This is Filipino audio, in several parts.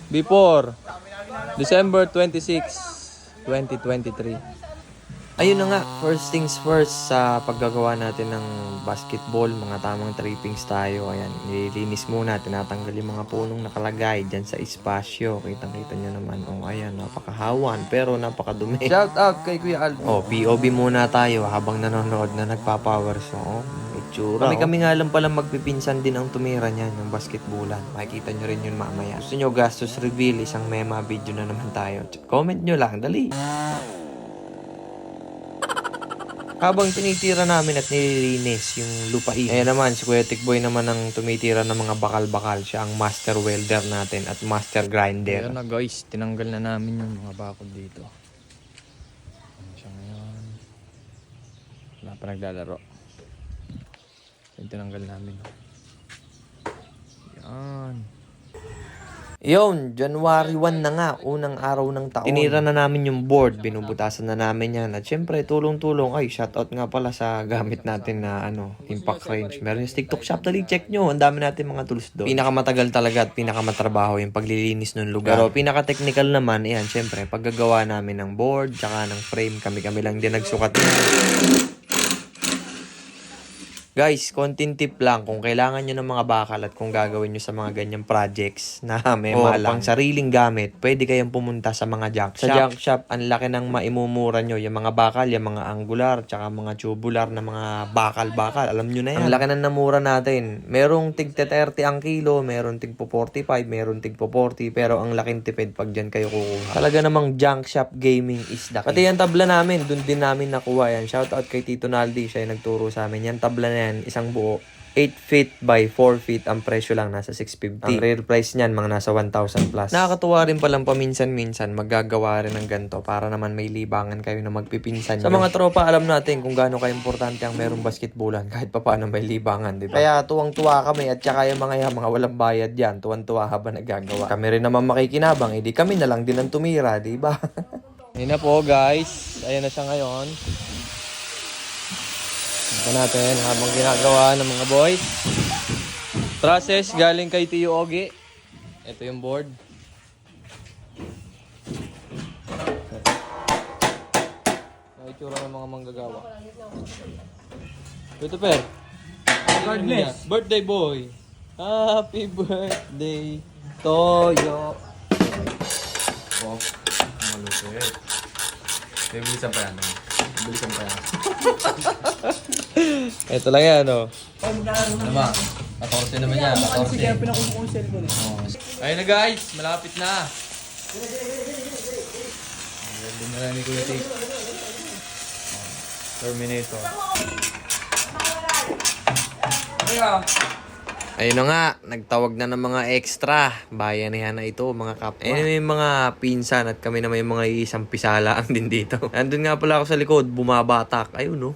Before December 26, 2023. Ayun na nga, first things first sa paggagawa natin ng basketball, mga tamang trippings tayo. Ayan, nililinis muna, tinatanggal yung mga punong nakalagay dyan sa espasyo. Kitang-kita nyo naman, ayan, napakahawan pero napakadumi. Shout out kay Kuya Alvin. POV muna tayo habang nanonood na nagpa-power song. Itsura. Kami nga lang pala magpipinsan din ang tumira niyan ng basketballan. Makikita nyo rin yun mamaya. Gusto nyo gastos reveal, isang mema video na naman tayo. Comment nyo lang, dali. Habang tinitira namin at nililinis yung lupain. Ayan naman, si Kuya Tikboy naman ang tumitira ng mga bakal-bakal. Siya ang master welder natin at master grinder. Ayan na guys, tinanggal na namin yung mga bakod dito. Ayan siya ngayon. Wala pa naglalaro. Ayan, tinanggal namin. Ayan. Yun, January 1 na nga, unang araw ng taon. Tinira na namin yung board, binubutasan na namin yan. At syempre, tulong-tulong. Ay, shoutout nga pala sa gamit natin na impact range. Meron yung TikTok shop, dali check nyo. Ang dami natin mga tools doon. Pinakamatagal talaga at pinakamatrabaho yung paglilinis ng lugar. Pero pinaka-technical naman, yan, syempre, paggagawa namin ng board, tsaka ng frame. Kami-kami lang din nagsukat niya. Guys, content tip lang kung kailangan nyo ng mga bakal at kung gagawin nyo sa mga ganyang projects na may pang sariling gamit, pwede kayong pumunta sa mga junk shop. Sa junk shop, ang laki ng maimumura nyo. Yung mga bakal, yung mga angular, tsaka mga tubular na mga bakal-bakal. Alam nyo na yan. Ang laki ng namura natin. Merong tig 30 ang kilo, merong tig 45, merong tig 40, pero ang laking tipid pag dyan kayo kukuha. Talaga namang junk shop gaming is the key. Pati yung tabla namin, dun din namin nakuha yan. Shoutout kay Tito Naldi, siya yung nagturo sa amin. Yan tabla na yan, isang buo, 8 feet by 4 feet. Ang presyo lang nasa 650. Ang real price niyan mga nasa 1,000 plus. Nakakatuwa rin palang paminsan-minsan maggagawa rin ng ganito para naman may libangan kayo na magpipinsan. Sa mga tropa, alam natin kung gaano ka-importante ang merong basketballan kahit pa paano may libangan, di ba? Kaya tuwang-tuwa kami at saka yung mga walang bayad yan, tuwang-tuwa habang nagagawa. Kami rin naman makikinabang, edi kami na lang din ang tumira, di ba? Ayun na po guys, ayan na siya ngayon. Ito natin habang ginagawa ng mga boys. Trusses galing kay Tio Ogie. Ito yung board. Ang itsura ng mga manggagawa. Ito per. Birthday boy. Happy birthday Toyo. Oh, malupit. May bilisan pa yan. Bilisan pa yan. Ito lang yan, Naman, 14 naman yan, 14. Kaya pinakumuha yung cellphone Ayun na guys, malapit na. Ayun na lang ni Kuya Tik. Terminator. Ayun na nga, nagtawag na ng mga extra. Bayanihan na ito, mga kapwa. Ayun may mga pinsan at kami na may mga isang pisala ang din dito. Andun nga pala ako sa likod, bumabatak. Ayun, no?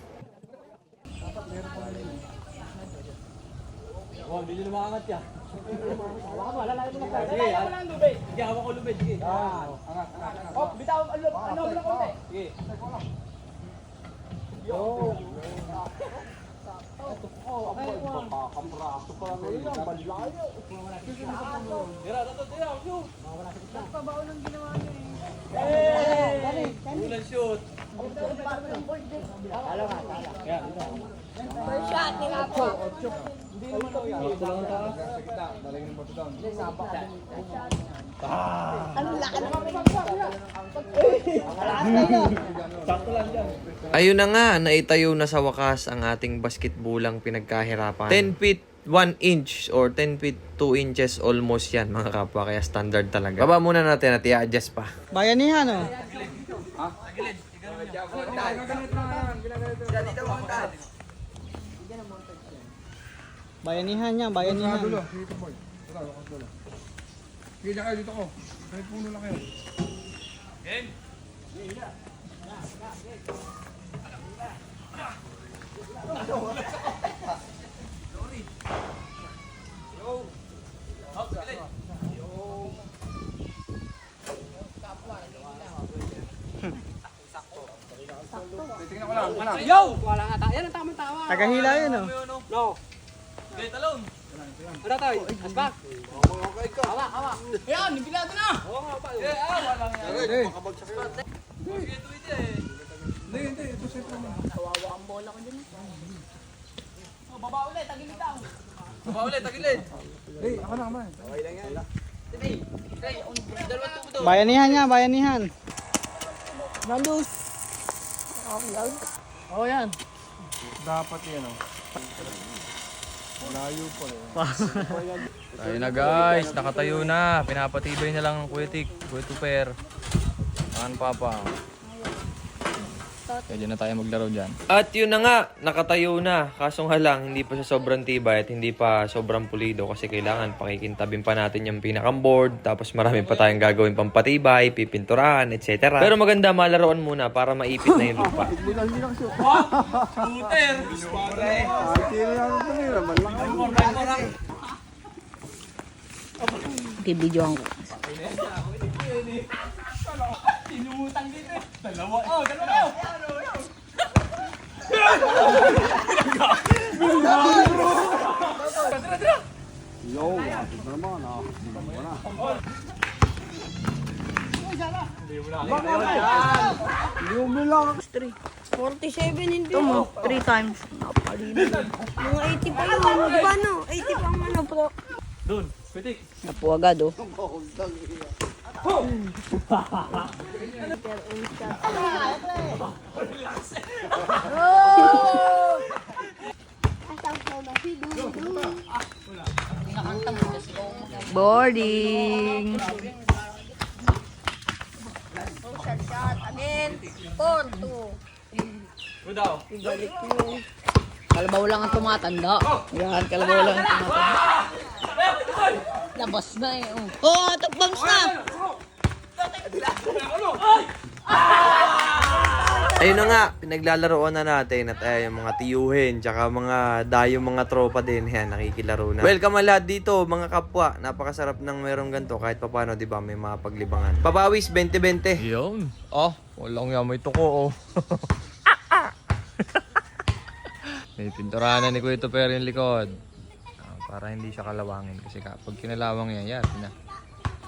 Oh, hindi na maangat yan. Hawakan mo, lalaki mo na. Lalaki mo lang lubid. Sige, hawak ko lubid. Sige. Angat. Oh, bitaw, ano mo lang konti. Sige. Yo. Oh, okay. Kakapraso pa lang yun. Balayo. Tira, shoot. Nagpabaon ng ginawa niya eh. Hey! Ulan shoot. Tala nga, tala. First shot nila po. Hindi naman ako yan. Dalagin ng boto down. Ano laki naman sakto lang dyan. Ayun na nga, naitayo na sa wakas ang ating basketbulang pinagkahirapan. 10 feet 1 inch or 10 feet 2 inches almost yan mga kapwa, kaya standard talaga. Baba muna natin at i-adjust pa. Bayanihan oh. Ha? Bayanihan niya, bayanihan. Dito boy. Sige kayo dito ko. May puno lang kayo. Game. Tingnan ko lang, anak. Yo! Wala nga tayo. Yan ang tamang tawa. Tagahila yun oh. No. Okay, talon. Ano tayo? Asbak? Hawa, hawa. Ayan, nibilado na! Oo nga pa. Eh, wala nga. Makabagsak ka. Hindi, ito sa ito. Kawawa ang bola ko dyan. Oh, baba ulit, tagilid lang. Baba ulit, tagilid. Hey, ako na naman. Bayanihan niya, bayanihan. Nandus. Oh, yan. Dapat yan, oh. Layo pa eh. Tayo na guys, nakatayo na. Pinapatibay na lang ng Kuya Tuper. Ang papa. Pwede na tayo maglaro dyan. At yun na nga, nakatayo na. Kaso nga lang, hindi pa siya sobrang tibay at hindi pa sobrang pulido kasi kailangan pakikintabin pa natin yung pinakang board. Tapos marami pa tayong gagawin pampatibay, pipinturahan, etc. Pero maganda malaroan muna para maipit na yung lupa. Bibidyoan ko. Yo, atin na naman, ah. Diba mo na. 47 hindi. Ito mo, 3 times. Napalino. Mga 80 pa yun. Di ba no? 80 pa ang ano pro. Doon, pitik. Napo agad oh. Boarding. Shot. Again. 4-2. Ibalik mo. Kalabaw lang ang tumatanda. Yan, kalabaw lang ang tumatanda. Labas na eh. Oh, takbangs na! Ayun na nga, pinaglalaroan na natin at yung mga tiyuhin, tsaka mga dayong mga tropa din, yan, nakikilaro na. Welcome ang lahat dito, mga kapwa. Napakasarap ng merong ganito, kahit papano, di ba, may mga paglibangan. Papawis, 20-20. Yun. Oh, walang yan. May tuko oh. May pinturahan na ni Kuya Tuper yung likod. Para hindi siya kalawangin. Kasi kapag kinalawang yan, yan na.